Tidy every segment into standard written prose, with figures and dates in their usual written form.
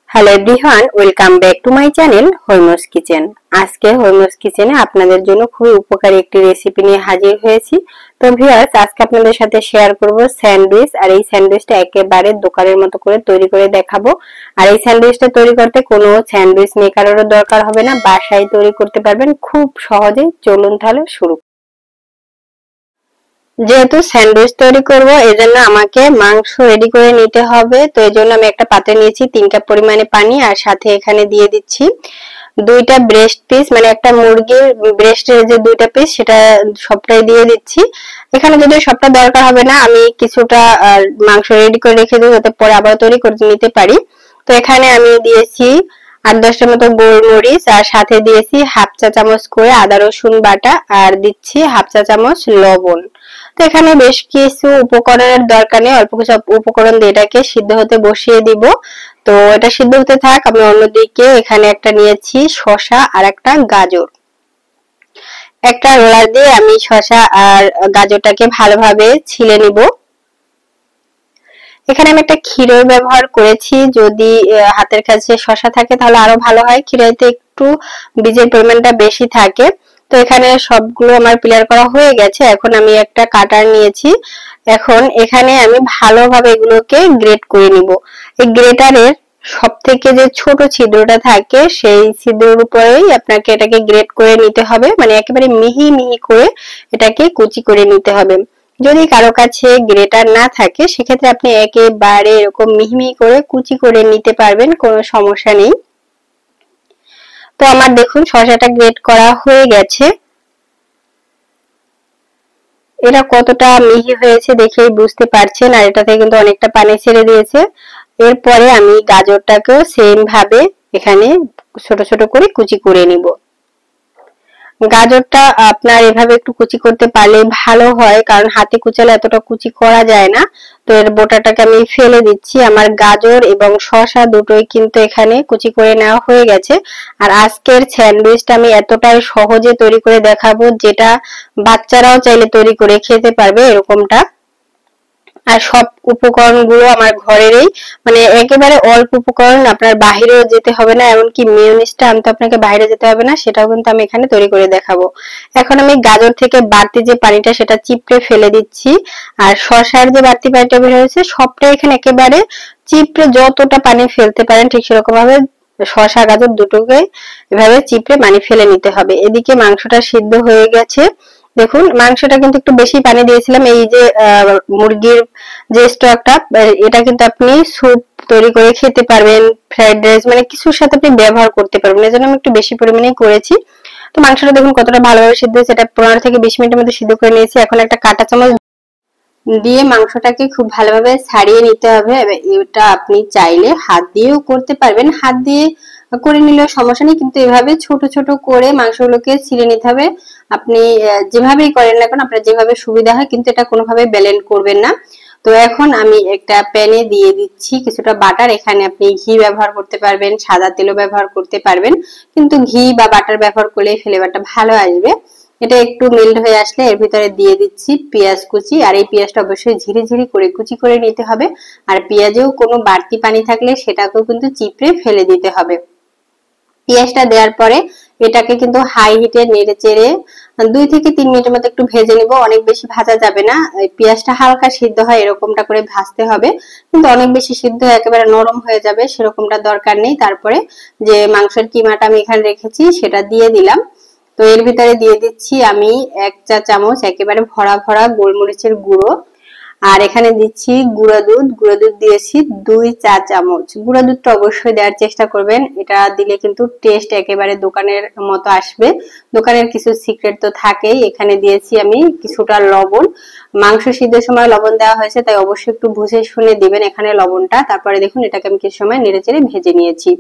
Hello everyone, welcome back to my channel হৈমস kitchen. আজকে হৈমস কিচেনে আপনাদের জন্য খুবই উপকারী একটি রেসিপি নিয়ে হাজির হয়েছি। তো ভিউয়ার্স, আজকে আপনাদের সাথে শেয়ার করব স্যান্ডউইচ। আর এই স্যান্ডউইচটা একেবারে দোকানের মতো করে তৈরি করে দেখাবো। আর এই স্যান্ডউইচটা তৈরি করতে কোনো স্যান্ডউইচ মেকারেরও দরকার হবে না, বাসায় তৈরি করতে পারবেন খুব সহজে। চলুন তাহলে শুরু। যেহেতু স্যান্ডউইচ তৈরি করব, এজন্য আমাকে মাংস রেডি করে নিতে হবে। তো এজন্য আমি একটা পাত্রে নিয়েছি 3 কাপ পরিমাণে পানি, আর সাথে এখানে দিয়ে দিচ্ছি 2টা ব্রেস্ট পিস, মানে একটা মুরগির ব্রেস্টের যে 2টা পিস সেটা সবটাই দিয়ে দিচ্ছি। এখানে যদি সবটা দরকার হবে না, আমি কিছুটা মাংস রেডি করে রেখে দেবো যাতে পরে আবার তৈরি করে নিতে পারি। তো এখানে আমি দিয়েছি 8-10টার মতো গোলমরিচ, আর সাথে দিয়েছি হাফ চা চামচ করে আদা রসুন বাটা, আর দিচ্ছি হাফ চা চামচ লবণ। তো এখানে বেশ কিছু উপকরণের দরকার নেই, অল্প কিছু উপকরণ দিয়ে এটাকে সিদ্ধ হতে বসিয়ে দিব। তো এটা সিদ্ধ হতে থাক, আমি অন্যদিকে এখানে একটা নিয়েছি শসা আর একটা গাজর। একটা রোলার দিয়ে আমি শসা আর গাজরটাকে ভালোভাবে ছিলে নিব। এখানে আমি একটা ক্ষীরের ব্যবহার করেছি, যদি হাতের কাছে শসা থাকে তাহলে আরো ভালো হয়, ক্ষীরাইতে একটু বীজের পরিমাণটা বেশি থাকে। তো এখানে সবগুলো আমার ক্লিয়ার করা হয়ে গেছে। এখন আমি একটা কাটার নিয়েছি, এখন এখানে আমি ভালোভাবে এগুলোকে গ্রেট করে নিব। এই গ্রেটারের সব থেকে যে ছোট ছিদ্রটা থাকে সেই ছিদ্রের উপরেই আপনাকে এটাকে গ্রেট করে নিতে হবে, মানে একেবারে মিহি মিহি করে এটাকে কুচি করে নিতে হবে। যদি কারো কাছে গ্রেটার না থাকে সেক্ষেত্রে আপনি একেবারে এরকম মিহি মিহি করে কুচি করে নিতে পারবেন, কোনো সমস্যা নেই। তো আমার দেখুন শসাটা গ্রেট করা হয়ে গেছে। এটা কতটা মিহি হয়েছে দেখেই বুঝতে পারছেন, আর এটাতে কিন্তু অনেকটা পানি ছেড়ে দিয়েছে। এরপরে আমি গাজরটাকেও সেম ভাবে এখানে ছোট ছোট করে কুচি করে নিব। গাজরটা আপনার এভাবে একটু কুচি করতে পারলে ভালো হয়, কারণ হাতে কুচালে এতটা কুচি করা যায় না। তো এর বোটাটাকে আমি ফেলে দিচ্ছি। আমার গাজর এবং শসা দুটোই কিন্তু এখানে কুচি করে নেওয়া হয়ে গেছে। আর আজকের স্যান্ডউইচটা আমি এতটাই সহজে তৈরি করে দেখাবো, যেটা বাচ্চারাও চাইলে তৈরি করে খেতে পারবে এরকমটা। আর সব উপকরণগুলো আমার ঘরেরই, মানে একেবারে অল্প উপকরণ, আপনার বাহিরেও যেতে হবে না, এমনকি মেয়োনিজটা আনতে আপনাকে বাইরে যেতে হবে না, সেটাও কিন্তু আমি এখানে তৈরি করে দেখাবো। এখন আমি গাজর থেকে বাড়তি যে পানিটা সেটা চিপড়ে ফেলে দিচ্ছি, আর শসার যে বাড়তি পানিটা বের হয়েছে সবটা এখানে একেবারে চিপড়ে যতটা পানি ফেলতে পারেন ঠিক সেরকম ভাবে শসা গাজর দুটোকে এভাবে চিপড়ে পানি ফেলে নিতে হবে। এদিকে মাংসটা সিদ্ধ হয়ে গেছে। দেখুন মাংসটা কিন্তু একটু বেশি পানি দিয়েছিলাম। এই যে মুরগির যে স্টকটা, এটা কিন্তু আপনি স্যুপ তৈরি করে খেতে পারবেন, ফ্রাইড রাইস, মানে কিছুর সাথে আপনি ব্যবহার করতে পারবেন। এজন্য আমি একটু বেশি পরিমাণেই করেছি। তো মাংসটা দেখুন কতটা ভালোভাবে সিদ্ধ হয়েছে, এটা 15 থেকে 20 মিনিটের মধ্যে সিদ্ধ করে নিয়েছি। এখন একটা কাঁটা চামচ দিয়ে মাংসটাকে খুব ভালোভাবে ছাড়িয়ে নিতে হবে। এটা আপনি চাইলে হাত দিয়েও করতে পারবেন, হাত দিয়ে করে নিলেও সমস্যা নেই, কিন্তু এভাবে ছোট ছোট করে মাংসগুলোকে ছিঁড়ে নিতে হবে। আপনি যেভাবেই করেন না কেন, আপনার যেভাবে সুবিধা হয়, কিন্তু এটা কোনোভাবে ব্লেন্ড করবেন না। তো এখন আমি একটা প্যানে দিয়ে দিচ্ছি কিছুটা বাটার। এখানে আপনি ঘি ব্যবহার করতে পারবেন, সাদা তেলও ব্যবহার করতে পারবেন, কিন্তু ঘি বা বাটার ব্যবহার করলে ফ্লেভারটা ভালো আসবে। এটা একটু মেল্ট হয়ে আসলে এর ভিতরে দিয়ে দিচ্ছি পেঁয়াজ কুচি, আর এই পেঁয়াজটা অবশ্যই ঝিরি ঝিরি করে কুচি করে নিতে হবে। আর পেঁয়াজেও কোনো বাড়তি পানি থাকলে সেটাকেও কিন্তু চিপড়ে ফেলে দিতে হবে। পেঁয়াজটা দেওয়ার পরে এটাকে কিন্তু হাই হিটে নেড়ে চেড়ে 2 থেকে 3 মিনিটের মতো একটু ভেজে নিব। অনেক বেশি ভাজা যাবে না, পেঁয়াজটা হালকা সিদ্ধ হয় এরকমটা করে ভাজতে হবে, কিন্তু অনেক বেশি সিদ্ধ হয়ে একেবারে নরম হয়ে যাবে সেরকমটা দরকার নেই। তারপরে যে মাংসের কিমাটা আমি এখানে রেখেছি সেটা দিয়ে দিলাম। তো এর ভিতরে দিয়ে দিচ্ছি আমি 1 চা চামচ একেবারে ভরা ভরা গোলমরিচের গুঁড়ো, আর এখানে দিচ্ছি গুঁড়া দুধ। গুঁড়া দুধ দিয়েছি 2 চা চামচ। গুঁড়া দুধটা অবশ্যই দেওয়ার চেষ্টা করবেন, এটা দিলে কিন্তু টেস্ট একেবারে দোকানের মতো আসবে। দোকানের কিছু সিক্রেট তো থাকেই। এখানে দিয়েছি আমি কিছুটা লবণ। মাংস সিদ্ধের সময় লবণ দেওয়া হয়েছে, তাই অবশ্যই একটু বুঝে শুনে দিবেন এখানে লবণটা। তারপরে দেখুন এটাকে আমি কিছু সময় নেড়ে চেড়ে ভেজে নিয়েছি।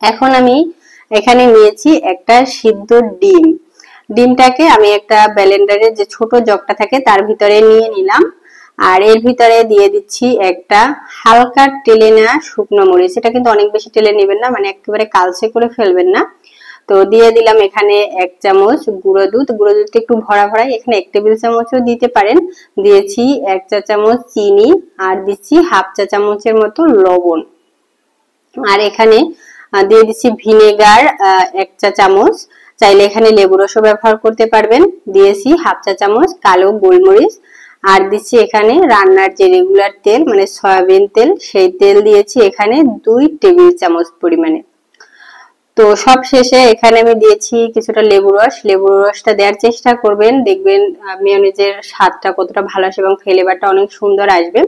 এখন আমি এখানে নিয়েছি একটা সিদ্ধ ডিম। ডিমটাকে আমি একটা ব্লেন্ডারের যে ছোট জগটা থাকে তার ভিতরে নিয়ে নিলাম, আর এর ভিতরে দিয়ে দিচ্ছি একটা হালকা টেলে নেওয়া শুকনো মরিচ। এটা কিন্তু অনেক বেশি টেলে নেবেন না, মানে একেবারে কালচে করে ফেলবেন না। তো দিয়ে দিলাম এখানে 1 চামচ গুঁড়ো দুধ। গুঁড়ো দুধটা একটু ভরা ভরাই, এখানে 1 টেবিল চামচও দিতে পারেন। দিয়েছি 1 চা চামচ চিনি, আর দিচ্ছি হাফ চা চামচের মতো লবণ। আর এখানে দিয়ে দিচ্ছি ভিনেগার 1 চা চামচ, চাইলে এখানে লেবু রসও ব্যবহার করতে পারবেন। দিয়েছি হাফ চা চামচ কালো গোলমরিচ, আর দিচ্ছি এখানে রান্নার যে রেগুলার তেল মানে সয়াবিন তেল, সেই তেল দিয়েছি এখানে 2 টেবিল চামচ পরিমাণে। তো সব শেষে এখানে আমি দিয়েছি কিছুটা লেবু রসটা দেওয়ার চেষ্টা করবেন, দেখবেন মেয়োনিজের স্বাদটা কতটা ভালো আসে এবং ফ্লেভারটা অনেক সুন্দর আসবে।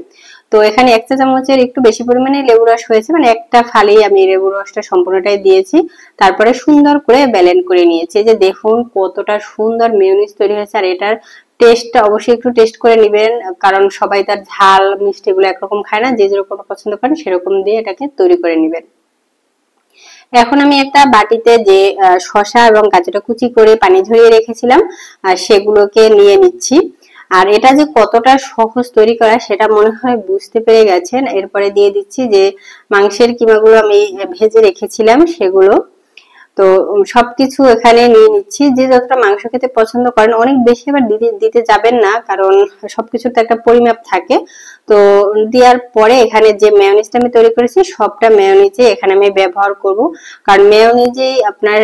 তো এখানে 1 চা চামচের একটু বেশি পরিমাণে লেবু রস হয়েছে, মানে একটা ফালি আমি লেবু রসটা সম্পূর্ণটাই দিয়েছি। তারপরে সুন্দর করে ব্লেন্ড করে নিয়েছি। যে দেখুন কতটা সুন্দর মেয়োনিজ তৈরি হয়েছে। আর এটার টেস্টটা অবশ্যই একটু টেস্ট করে নেবেন, কারণ সবাই তার ঝাল মিষ্টি এগুলো একরকম খায় না, যে যেরকম পছন্দ করেন সেরকম দিয়ে এটাকে তৈরি করে নেবেন। এখন আমি একটা বাটিতে যে শসা এবং গাজরটা কুচি করে পানি ঝরিয়ে রেখেছিলাম সেগুলোকে নিয়ে নিচ্ছি। আর এটা যে কতটা সহজ তৈরি করা সেটা মনে হয় বুঝতে পেরে গেছেন। এরপরে দিয়ে দিচ্ছি যে মাংসের কিমাগুলো আমি ভেজে রেখেছিলাম সেগুলো। তো সবকিছু এখানে নিয়ে নিচ্ছি। যে যতটা মাংস খেতে পছন্দ করেন, অনেক বেশি আবার দিতে যাবেন না, কারণ সবকিছুর তো একটা পরিমাপ থাকে। তো দেওয়ার পরে এখানে যে মেয়োনিজটা আমি তৈরি করেছি সবটা মেয়োনিজে এখানে আমি ব্যবহার করব, কারণ মেয়োনিজেই আপনার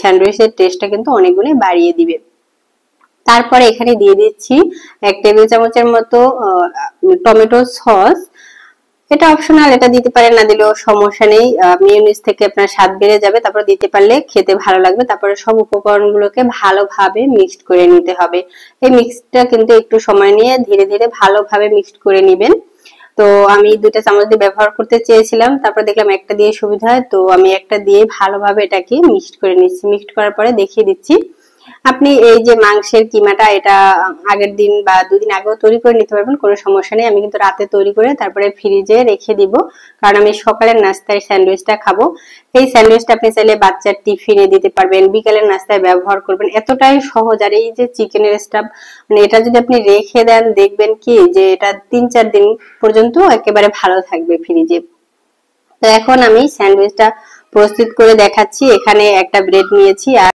স্যান্ডউইচের টেস্টটা কিন্তু অনেক গুণে বাড়িয়ে দিবে। তারপরে এখানে দিয়ে দিচ্ছি 1 টেবিল চামচের মতো টমেটো সস। এটা অপশনাল, এটা দিতে পারেন, না দিলেও সমস্যা নেই। মেয়োনিজ থেকে আপনার স্বাদ বেড়ে যাবে, তারপর দিতে পারলে খেতে ভালো লাগবে। তারপরে সব উপকরণগুলোকে ভালোভাবে মিক্সড করে নিতে হবে। এই মিক্সটা কিন্তু একটু সময় নিয়ে ধীরে ধীরে ভালোভাবে মিক্সড করে নেবেন। তো আমি 2টা চামচ দিয়ে ব্যবহার করতে চেয়েছিলাম, তারপর দেখলাম একটা দিয়ে সুবিধা হয়, তো আমি একটা দিয়ে ভালোভাবে এটাকে মিক্সড করে নিচ্ছি। মিক্সড করার পরে দেখিয়ে দিচ্ছি। আপনি এই যে মাংসের কিমাটা এটা আগের দিন বা 2 দিন আগেও তৈরি করে নিতে পারবেন, কোনো সমস্যা নেই। আমি কিন্তু রাতে তৈরি করে তারপরে ফ্রিজে রেখে দিব, কারণ আমি সকালের নাস্তায় স্যান্ডউইচটা খাবো। এই স্যান্ডউইচটা আপনি চাইলে বাচ্চার টিফিনে দিতে পারবেন, বিকালের নাস্তায় ব্যবহার করবেন, এতটাই সহজ। আর এই যে চিকেনের স্টাফ, মানে এটা যদি আপনি রেখে দেন দেখবেন কি যে এটা 3-4 দিন পর্যন্ত একেবারে ভালো থাকবে ফ্রিজে। তো এখন আমি স্যান্ডউইচটা প্রস্তুত করে দেখাচ্ছি। এখানে একটা ব্রেড নিয়েছি, আর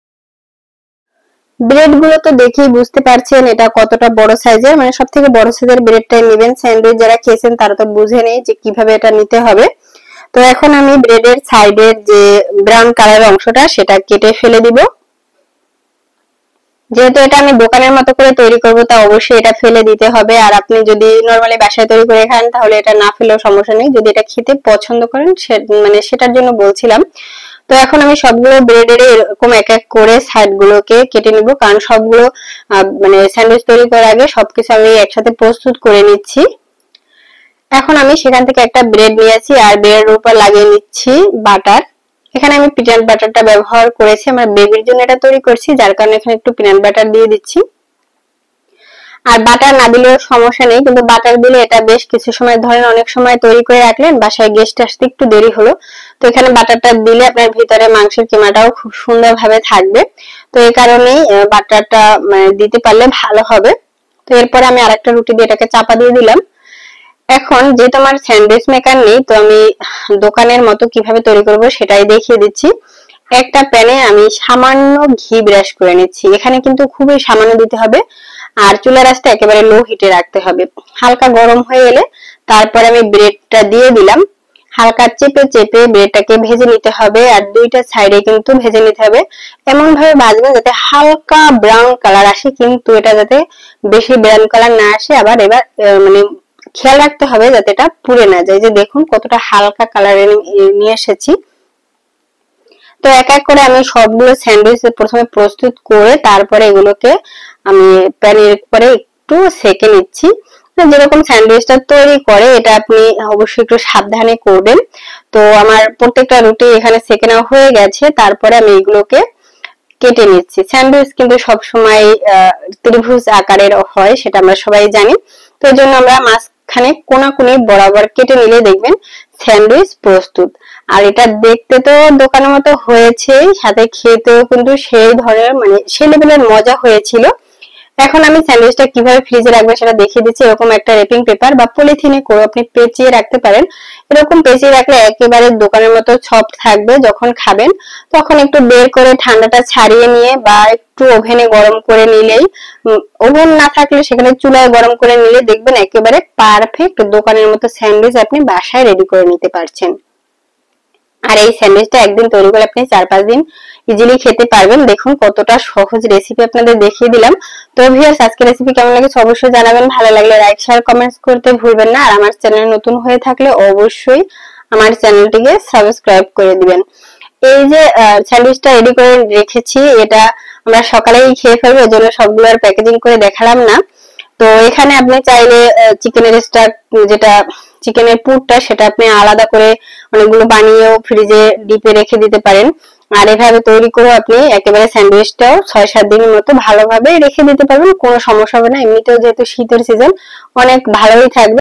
ব্রেড গুলো তো দেখেই বুঝতে পারছেন এটা কতটা বড় সাইজের, মানে সব থেকে বড় সাইজের ব্রেডটাই নেবেন। স্যান্ডউইচ যারা খেয়েছেন তারা তো বুঝে নেই যে কিভাবে এটা নিতে হবে। তো এখন আমি ব্রেডের সাইডের যে ব্রাউন কালারের অংশটা সেটা কেটে ফেলে দিব। যেহেতু এটা আমি দোকানের মতো করে তৈরি করব, তা অবশ্যই এটা ফেলে দিতে হবে। আর আপনি যদি নরমালি বাসায় তৈরি করে খান তাহলে এটা না ফেলেও সমস্যা নেই, যদি এটা খেতে পছন্দ করেন মানে সেটার জন্য বলছিলাম। তো এখন আমি সবগুলো ব্রেডের এরকম এক এক করে সাইড গুলোকে কেটে নিব, কারণ সবগুলো মানে স্যান্ডউইচ তৈরি করার আগে সবকিছু আমি একসাথে প্রস্তুত করে নিচ্ছি। এখন আমি সেখান থেকে একটা ব্রেড নিয়েছি আর ব্রেডের উপর লাগিয়ে নিচ্ছি বাটার। এখানে আমি পিনাট বাটারটা ব্যবহার করেছি, আমার বেবির জন্য এটা তৈরি করছি, যার কারণে এখানে একটু পিনাট বাটার দিয়ে দিচ্ছি। আর বাটার না দিলেও সমস্যা নেই, কিন্তু বাটার দিলে এটা বেশ কিছু সময়, ধরেন অনেক সময় তৈরি করে রাখলেন, বাসায় গেস্ট আসতে একটু দেরি হলো, তো এখানে বাটারটা দিলে আপনার ভিতরে মাংসের কিমাটাও খুব সুন্দরভাবে থাকবে। তো এই কারণেই বাটারটা মানে দিতে পারলে ভালো হবে। তো এরপরে আমি আরেকটা রুটি দিয়ে এটাকে চাপা দিয়ে দিলাম। এখন যেহেতু আমার স্যান্ডউইচ মেকার নেই, তো আমি দোকানের মতো কিভাবে তৈরি করব সেটাই দেখিয়ে দিচ্ছি। একটা প্যানে আমি সামান্য ঘি ব্রাশ করে নিচ্ছি, এখানে কিন্তু খুবই সামান্য দিতে হবে। আর চুলার আঁচটা একেবারে লো হিটে রাখতে হবে। হালকা গরম হয়ে এলে তারপরে আমি ব্রেডটা দিয়ে দিলাম। হালকা চেপে চেপে ব্রেডটাকে ভেজে নিতে হবে, আর 2টা সাইডে কিন্তু ভেজে নিতে হবে। এমন ভাবে ভাজবেন যাতে হালকা ব্রাউন কালার আসে, কিন্তু এটা যাতে বেশি ব্রাউন কালার না আসে। আবার এবার মানে খেয়াল রাখতে হবে যাতে এটা পুড়ে না যায়। যে দেখুন কতটা হালকা কালার নিয়ে এসেছি। তো এক এক করে আমি সবগুলো স্যান্ডউইচ প্রথমে প্রস্তুত করে তারপরে এগুলোকে আমি প্যানের উপরে একটু সেকে নিচ্ছি। যেরকম স্যান্ডউইচটা তৈরি করে এটা আপনি অবশ্যই একটু সাবধানে করবেন। তো আমার প্রত্যেকটা রুটি এখানে সেকে নেওয়া হয়ে গেছে, তারপরে আমি এগুলোকে কেটে নিচ্ছি। স্যান্ডউইচ কিন্তু সবসময় ত্রিভুজ আকারের হয়, সেটা আমরা সবাই জানি। তো এই জন্য আমরা মাঝখানে কোনাকুনি বরাবর কেটে নিলে দেখবেন স্যান্ডউইচ প্রস্তুত। আর এটা দেখতে তো দোকানের মতো হয়েছে, সাথে খেতেও কিন্তু সেই ধরনের মানে সেই লেভেলের মজা হয়েছিল। এখন আমি স্যান্ডউইচটা কিভাবে ফ্রিজে রাখবেন সেটা দেখিয়ে দিচ্ছি। এরকম একটা র্যাপিং পেপার বা পলিথিনে করে আপনি পেঁচিয়ে রাখতে পারেন। এরকম পেঁচিয়ে রাখলে একেবারে দোকানের মতো সফট থাকবে। যখন খাবেন তখন একটু বের করে ঠান্ডাটা ছাড়িয়ে নিয়ে বা একটু ওভেনে গরম করে নিলেই, ওভেন না থাকলে সেখানে চুলায় গরম করে নিলে দেখবেন একেবারে পারফেক্ট দোকানের মতো স্যান্ডউইচ আপনি বাসায় রেডি করে নিতে পারছেন। আর এই স্যান্ডউইচটা একদিন তৈরি করে আপনি 4-5 দিন ইজিলি খেতে পারবেন। দেখুন কতটা সহজ রেসিপি আপনাদের দেখিয়ে দিলাম। তো ভিউয়ার্স, আজকের রেসিপি কেমন লেগেছে অবশ্যই জানাবেন। ভালো লাগলে লাইক শেয়ার কমেন্টস করতে ভুলবেন না। আর আমার চ্যানেল নতুন হয়ে থাকলে অবশ্যই আমার চ্যানেলটিকে সাবস্ক্রাইব করে দিবেন। এই যে স্যান্ডউইচটা রেডি করে রেখেছি, এটা আমরা সকালেই খেয়ে ফেলবো, এজন্য সবগুলো আর প্যাকেজিং করে দেখালাম না। তো এখানে আপনি চাইলে চিকেনের স্টাক, যেটা চিকেনের পুরটা, সেটা আপনি আলাদা করে অনেকগুলো বানিয়েও ফ্রিজে ডিপে রেখে দিতে পারেন। আর এভাবে তৈরি করে আপনি একেবারে স্যান্ডউইচটাও 6-7 দিনের মতো ভালোভাবে রেখে দিতে পারবেন, কোনো সমস্যা হবে না। এমনিতেও যেহেতু শীতের সিজন, অনেক ভালোই থাকবে।